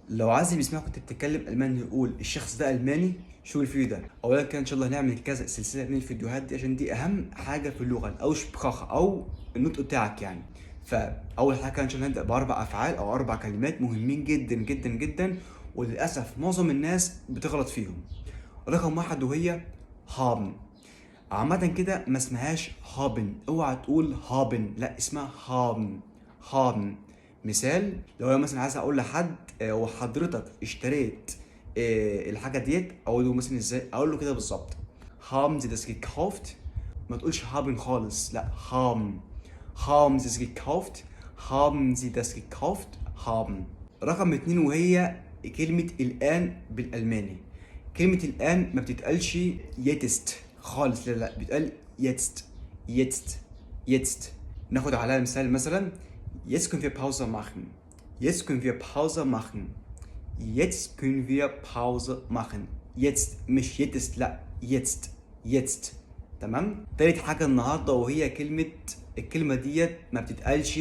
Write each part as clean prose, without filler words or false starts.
لو عايز اللي بيسمعك وانت بتتكلم الماني يقول الشخص ده الماني، شو الفيديو ده؟ اولا كده ان شاء الله هنعمل كذا سلسله من الفيديوهات دي عشان دي اهم حاجه في اللغه او شبخاخه او النطق بتاعك يعني. فاول حاجه كده ان شاء الله هنبدا باربع افعال او اربع كلمات مهمين جدا جدا جدا، وللاسف معظم الناس بتغلط فيهم. رقم واحد وهي هابن. عامة كده ما اسمهاش هابن، اوعى تقول هابن، لا اسمها هابن. هابن. مثال، لو انا مثلا عايز اقول لحد وحضرتك اشتريت الحاجة ديت، اقول له مثلا ازاي؟ اقول له كده بالظبط: haben Sie das gekauft؟ ما تقولش haben خالص، لا haben. haben Sie es gekauft؟ haben Sie das gekauft؟ haben. رقم اتنين وهي كلمة الآن بالألماني. كلمة الآن ما بتتقالش يتست خالص، لا لا، بتقال يتست. يتست. يتست. ناخد عليها مثال مثلا: Jetzt können wir Pause machen. Jetzt können wir Pause machen. Jetzt können wir Pause machen. Jetzt مش يتست، لا jetzt. jetzt. تمام. تالت حاجة النهاردة وهي الكلمة ديت ما بتتقالش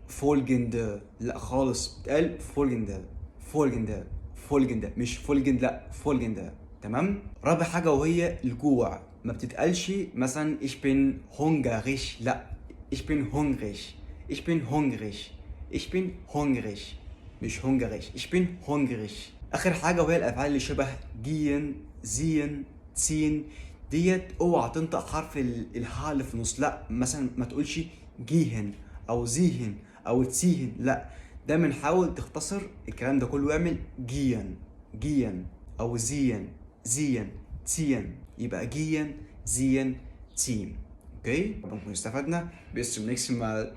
فولجند، لا خالص، بتقال فولجند. فولجند. فولجند مش فولجند، لا فولجند. تمام. رابع حاجة وهي الجوع، ما بتتقالش مثلا ich bin hungrig، لا ich bin hungrig. ich bin hungrig. ich bin hungrig. مش hungrig، ich bin hungrig. آخر حاجة وهي الأفعال اللي شبه gehen، sehen، ziehen. ديت اوعى تنطق حرف الهاء اللي في النص، لا مثلا ما تقولش جيهن او زيهن او تسيهن، لا دايما حاول تختصر الكلام ده كله واعمل جيان. جيان او زيان. زيان تيان، يبقى جيان زيان تيم. اوكي، نكون استفدنا. bis zum nächsten Mal.